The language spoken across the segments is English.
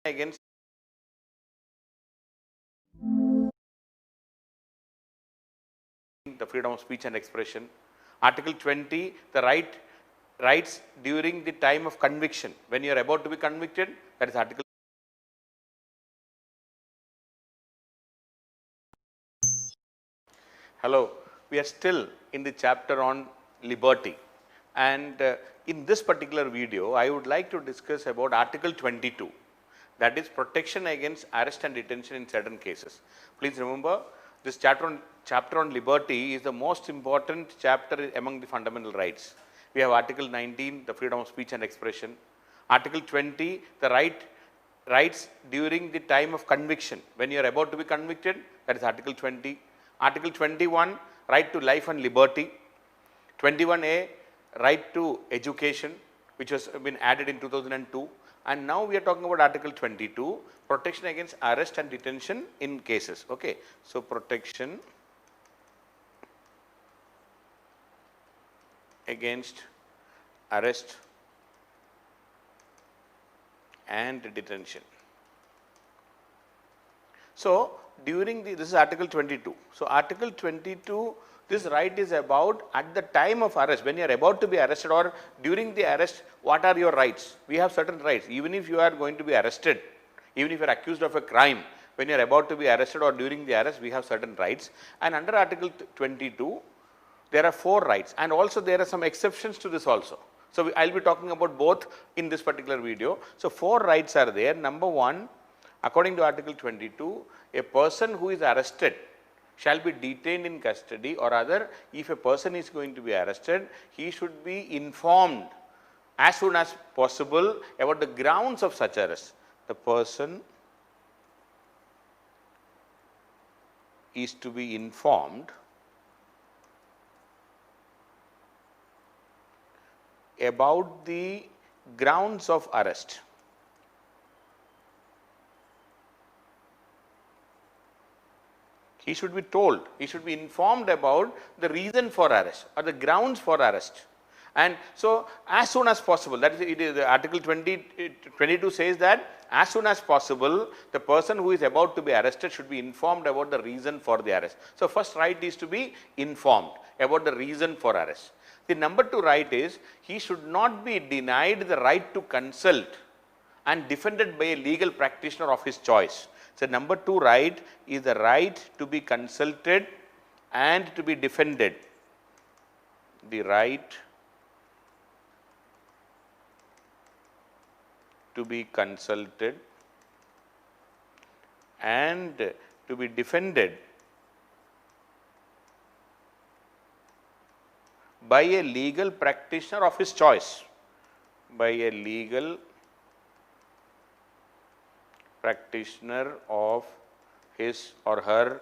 against the freedom of speech and expression. Article 20, the rights during the time of conviction. When you are about to be convicted, that is Article. Hello, we are still in the chapter on liberty, and in this particular video, I would like to discuss about Article 22, that is protection against arrest and detention in certain cases. Please remember, this chapter on liberty is the most important chapter among the fundamental rights. We have Article 19, the freedom of speech and expression. Article 20, the rights during the time of conviction. When you are about to be convicted, that is Article 20. Article 21, right to life and liberty. 21A, right to education, which has been added in 2002. And now we are talking about Article 22, protection against arrest and detention in cases. Okay, so protection against arrest and detention. So during this is Article 22. So Article 22, this right is about at the time of arrest, when you are about to be arrested or during the arrest, what are your rights? We have certain rights. Even if you are going to be arrested, even if you are accused of a crime, when you are about to be arrested or during the arrest, we have certain rights. And under Article 22, there are 4 rights, and also there are some exceptions to this also. So I will be talking about both in this particular video. So 4 rights are there. Number 1, according to Article 22, a person who is arrested shall be detained in custody, or rather, if a person is going to be arrested, he should be informed as soon as possible about the grounds of such arrest. The person is to be informed about the grounds of arrest. He should be told, he should be informed about the reason for arrest or the grounds for arrest. And so as soon as possible, that is, it is Article 22 says that as soon as possible, the person who is about to be arrested should be informed about the reason for the arrest. So first right is to be informed about the reason for arrest. The number 2 right is, he should not be denied the right to consult and defended by a legal practitioner of his choice. So number 2 right is the right to be consulted and to be defended. The right to be consulted and to be defended by a legal practitioner of his choice. By a legal practitioner of his or her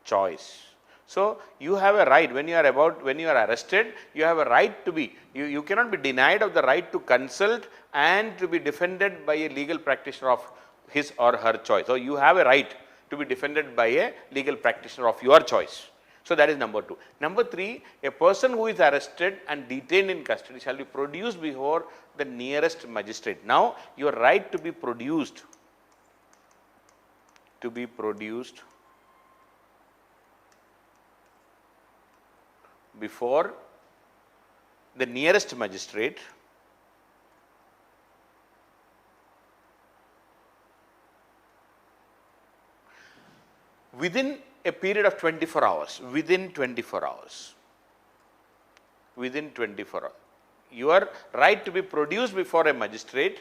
choice. So you have a right when you are arrested, you have a right to be, you cannot be denied of the right to consult and to be defended by a legal practitioner of his or her choice. So you have a right to be defended by a legal practitioner of your choice. So that is number 2. Number 3, a person who is arrested and detained in custody shall be produced before the nearest magistrate. Now your right to be produced before the nearest magistrate within a period of 24 hours, within 24 hours. Your right to be produced before a magistrate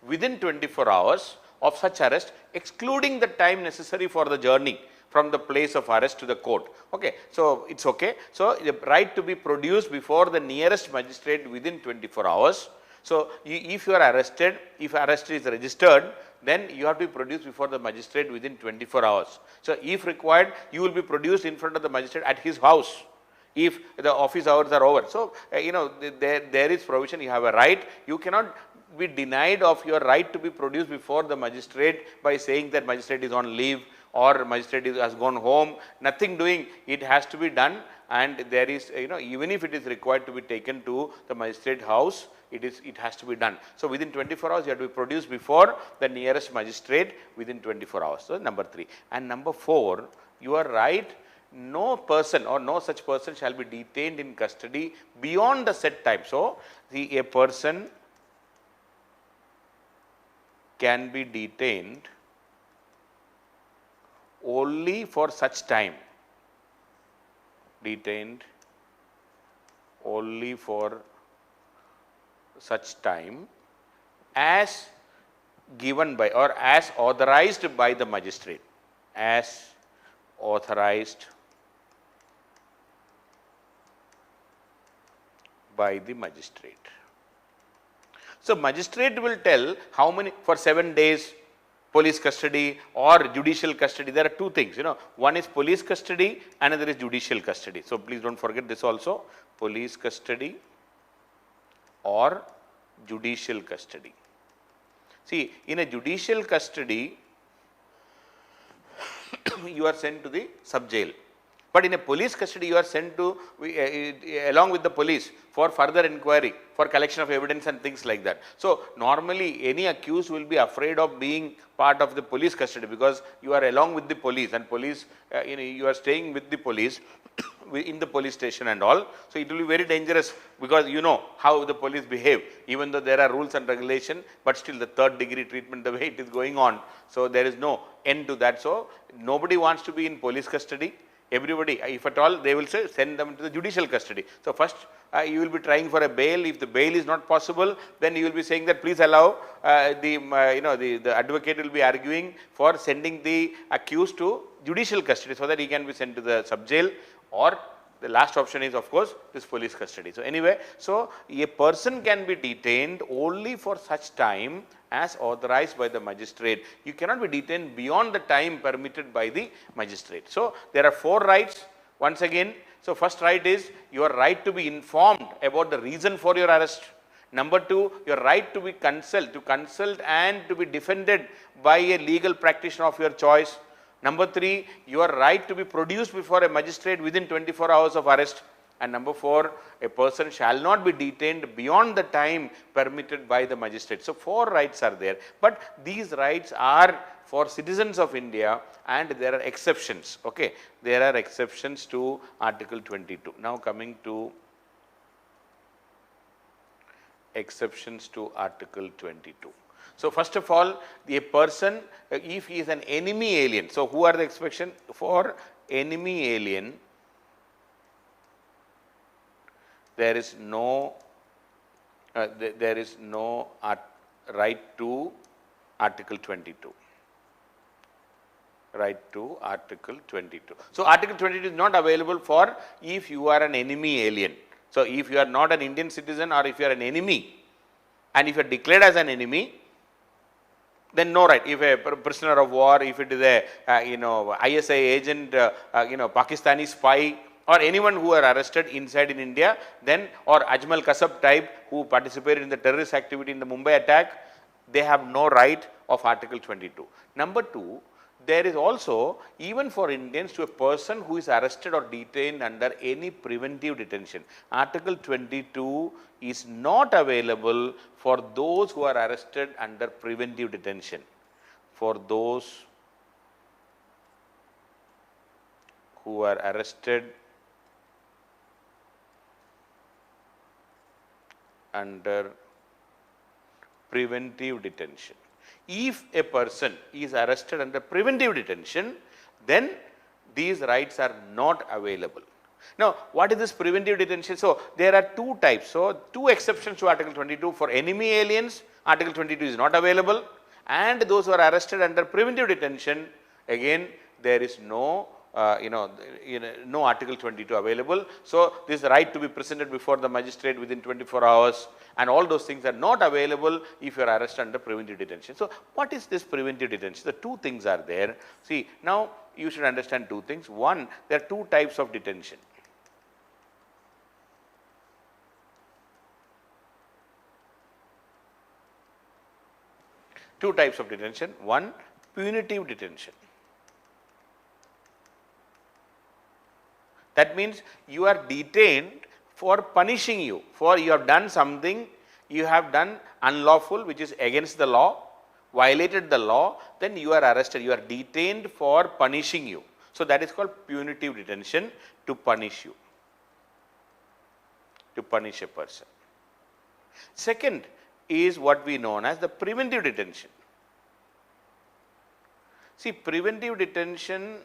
within 24 hours of such arrest, excluding the time necessary for the journey from the place of arrest to the court. Okay, so it's okay. So the right to be produced before the nearest magistrate within 24 hours. So if you are arrested, if arrest is registered, then you have to be produced before the magistrate within 24 hours. So if required, you will be produced in front of the magistrate at his house if the office hours are over. So there is provision, you have a right. You cannot be denied of your right to be produced before the magistrate by saying that magistrate is on leave or magistrate has gone home. Nothing doing, it has to be done and there is, even if it is required to be taken to the magistrate house, it has to be done. So within 24 hours you have to be produced before the nearest magistrate within 24 hours. So number 3. And number 4, you are right, no person or no such person shall be detained in custody beyond the set time. So a person can be detained only for such time, detained only for such time as given by or as authorized by the magistrate, as authorized by the magistrate. So magistrate will tell how many, for 7 days police custody or judicial custody. There are two things, one is police custody, another is judicial custody. So please don't forget this also, police custody or judicial custody. See, in a judicial custody, you are sent to the sub jail. But in a police custody, you are sent to, along with the police, for further inquiry, for collection of evidence and things like that. So normally any accused will be afraid of being part of the police custody, because you are along with the police, and police, you are staying with the police in the police station and all. So it will be very dangerous, because you know how the police behave, even though there are rules and regulation, but still the third degree treatment, the way it is going on. So there is no end to that. So nobody wants to be in police custody. Everybody, if at all, they will say send them to the judicial custody. So first you will be trying for a bail. If the bail is not possible, then you will be saying that please allow the advocate will be arguing for sending the accused to judicial custody, so that he can be sent to the sub jail, or the last option is of course this police custody. So anyway, so a person can be detained only for such time as authorized by the magistrate. You cannot be detained beyond the time permitted by the magistrate. So there are 4 rights once again. So first right is your right to be informed about the reason for your arrest. Number 2, your right to be consult and to be defended by a legal practitioner of your choice. Number 3, your right to be produced before a magistrate within 24 hours of arrest. And number 4, a person shall not be detained beyond the time permitted by the magistrate. So 4 rights are there, but these rights are for citizens of India, and there are exceptions. Okay, there are exceptions to Article 22. Now coming to exceptions to Article 22. So first of all, a person, if he is an enemy alien, so who are the exception? For enemy alien, there is no right to Article 22. Right to Article 22. So Article 22 is not available for if you are an enemy alien. So if you are not an Indian citizen, or if you are an enemy, and if you are declared as an enemy, then no right. If a prisoner of war, if it is a ISI agent, Pakistani spy, or anyone who are arrested inside in India, then, or Ajmal Kasab type who participated in the terrorist activity in the Mumbai attack, they have no right of Article 22. Number 2, there is also, even for Indians, to a person who is arrested or detained under any preventive detention. Article 22 is not available for those who are arrested under preventive detention. For those who are arrested under preventive detention. If a person is arrested under preventive detention, then these rights are not available. Now, what is this preventive detention? So there are 2 types. So 2 exceptions to Article 22. For enemy aliens, Article 22 is not available, and those who are arrested under preventive detention, again there is no no Article 22 available. So this right to be presented before the magistrate within 24 hours, and all those things are not available if you are arrested under preventive detention. So what is this preventive detention? The 2 things are there. See, now you should understand 2 things. One, there are 2 types of detention. Two types of detention. One, punitive detention. That means you are detained for punishing you, for you have done something, you have done unlawful, which is against the law, violated the law, then you are arrested, you are detained for punishing you. So that is called punitive detention, to punish you, to punish a person. Second is what we know as the preventive detention. See, preventive detention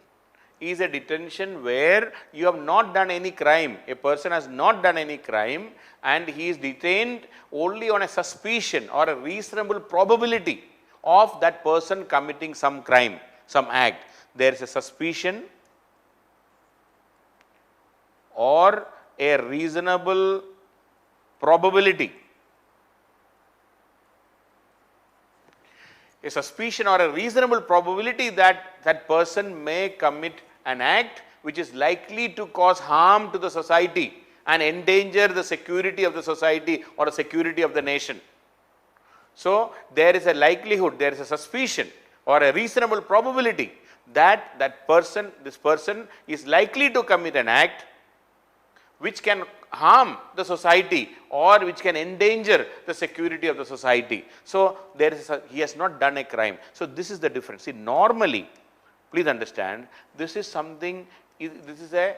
is a detention where you have not done any crime. A person has not done any crime and he is detained only on a suspicion or a reasonable probability of that person committing some crime, some act. There is a suspicion or a reasonable probability. A suspicion or a reasonable probability that that person may commit an act which is likely to cause harm to the society and endanger the security of the society or the security of the nation. So there is a likelihood, there is a suspicion or a reasonable probability that this person is likely to commit an act which can harm the society or which can endanger the security of the society. So there is he has not done a crime. So this is the difference. See, normally, please understand, this is something, this is a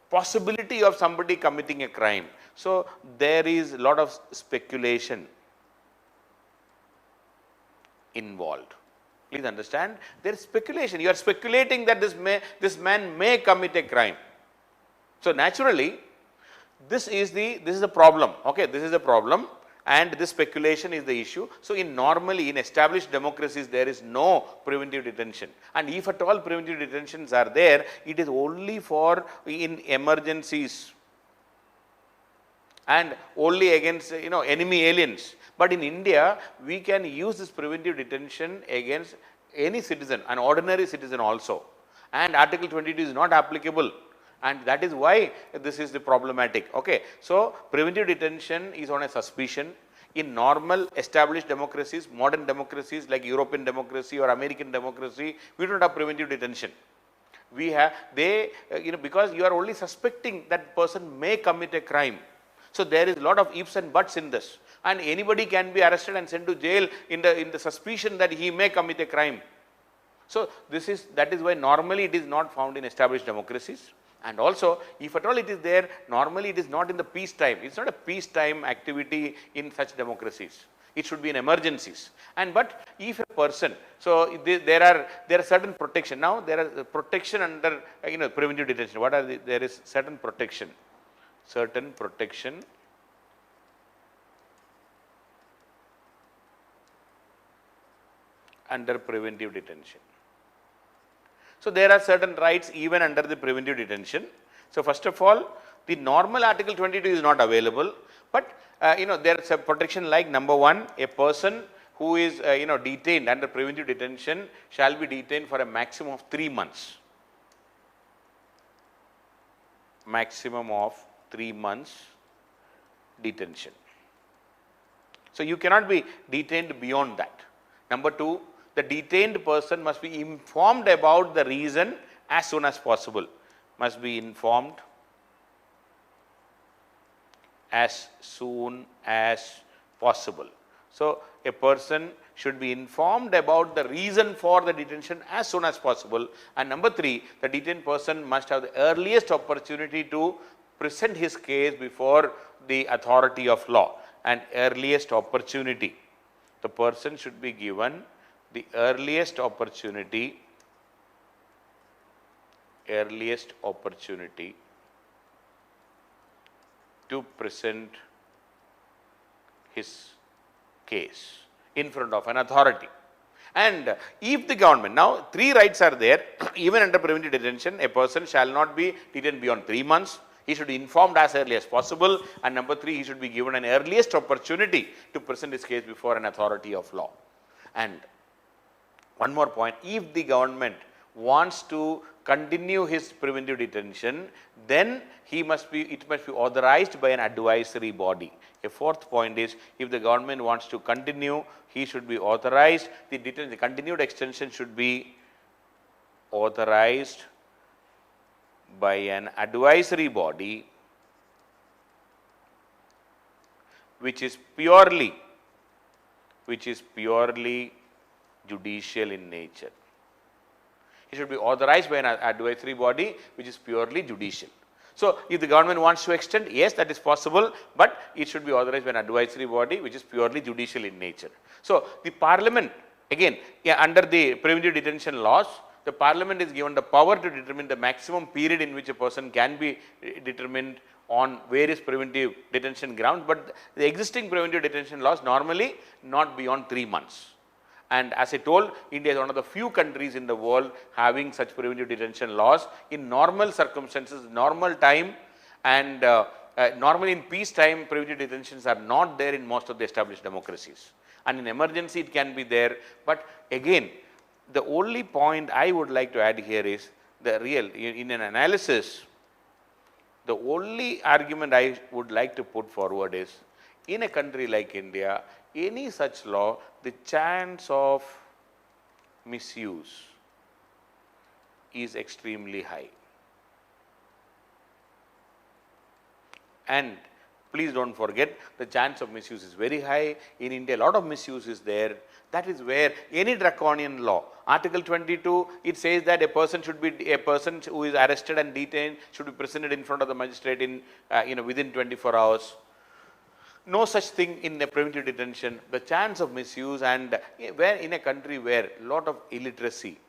possibility of somebody committing a crime. So there is a lot of speculation involved. Please understand, there is speculation. You are speculating that this man may commit a crime. So naturally, this is the problem. Okay, this is the problem, and this speculation is the issue. So normally in established democracies there is no preventive detention, and if at all preventive detentions are there, it is only for in emergencies and only against enemy aliens. But in India, we can use this preventive detention against any citizen, an ordinary citizen also, and Article 22 is not applicable. And that is why this is the problematic. Okay. So preventive detention is on a suspicion. In normal established democracies, modern democracies like European democracy or American democracy, we don't have preventive detention. We have, because you are only suspecting that person may commit a crime. So there is a lot of ifs and buts in this, and anybody can be arrested and sent to jail in the suspicion that he may commit a crime. So that is why normally it is not found in established democracies. And also, if at all it is there, normally it is not in the peacetime. It's not a peacetime activity in such democracies. It should be in emergencies. But if a person, so there are certain protection. Now there are protection under preventive detention. What are there is certain protection under preventive detention. So there are certain rights even under the preventive detention. So first of all, the normal Article 22 is not available, but there is a protection like number one, a person who is detained under preventive detention shall be detained for a maximum of 3 months. Maximum of 3 months detention. So you cannot be detained beyond that. Number two, the detained person must be informed about the reason as soon as possible. Must be informed as soon as possible. So a person should be informed about the reason for the detention as soon as possible. And number three, the detained person must have the earliest opportunity to present his case before the authority of law. And earliest opportunity, the person should be given the earliest opportunity to present his case in front of an authority. And if the government, now 3 rights are there, even under preventive detention, a person shall not be detained beyond 3 months. He should be informed as early as possible. And number 3, he should be given an earliest opportunity to present his case before an authority of law. And one more point, if the government wants to continue his preventive detention, then it must be authorized by an advisory body. A fourth point is, if the government wants to continue, he should be authorized, the continued extension should be authorized by an advisory body which is purely judicial in nature. It should be authorized by an advisory body which is purely judicial. So, if the government wants to extend, yes, that is possible, but it should be authorized by an advisory body which is purely judicial in nature. So, the parliament again, under the preventive detention laws, the parliament is given the power to determine the maximum period in which a person can be determined on various preventive detention grounds, but the existing preventive detention laws normally not beyond 3 months. And as I told, India is one of the few countries in the world having such preventive detention laws in normal circumstances, normal time, and normally in peace time, preventive detentions are not there in most of the established democracies. And in emergency, it can be there. But again, the only point I would like to add here is in an analysis, the only argument I would like to put forward is, in a country like India, any such law, the chance of misuse is extremely high. And please don't forget, the chance of misuse is very high. In India, a lot of misuse is there. That is where any draconian law, Article 22, it says that a person who is arrested and detained should be presented in front of the magistrate in within 24 hours. No such thing in a preventive detention. The chance of misuse, and where in a country where a lot of illiteracy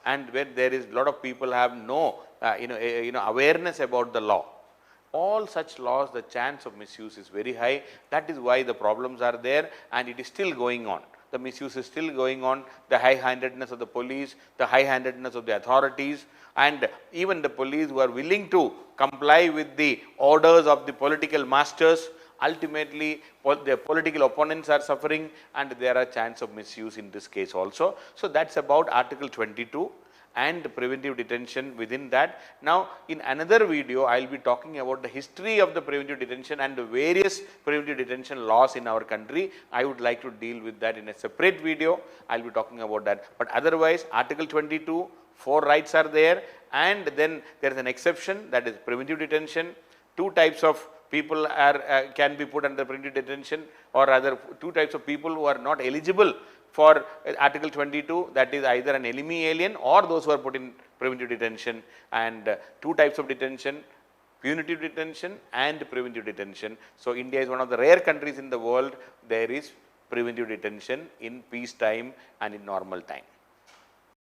and where there is a lot of people have no awareness about the law, all such laws, the chance of misuse is very high. That is why the problems are there, and it is still going on. The misuse is still going on. The high-handedness of the police, the high-handedness of the authorities, and even the police who are willing to comply with the orders of the political masters, ultimately the political opponents are suffering, and there are chance of misuse in this case also. So, that is about Article 22 and preventive detention within that. Now, in another video, I will be talking about the history of the preventive detention and the various preventive detention laws in our country. I would like to deal with that in a separate video. I will be talking about that. But otherwise, Article 22, 4 rights are there, and then there is an exception, that is preventive detention. 2 types of people can be put under preventive detention, or rather 2 types of people who are not eligible for Article 22, that is either an enemy alien or those who are put in preventive detention, and 2 types of detention, punitive detention and preventive detention. So, India is one of the rare countries in the world there is preventive detention in peace time and in normal time.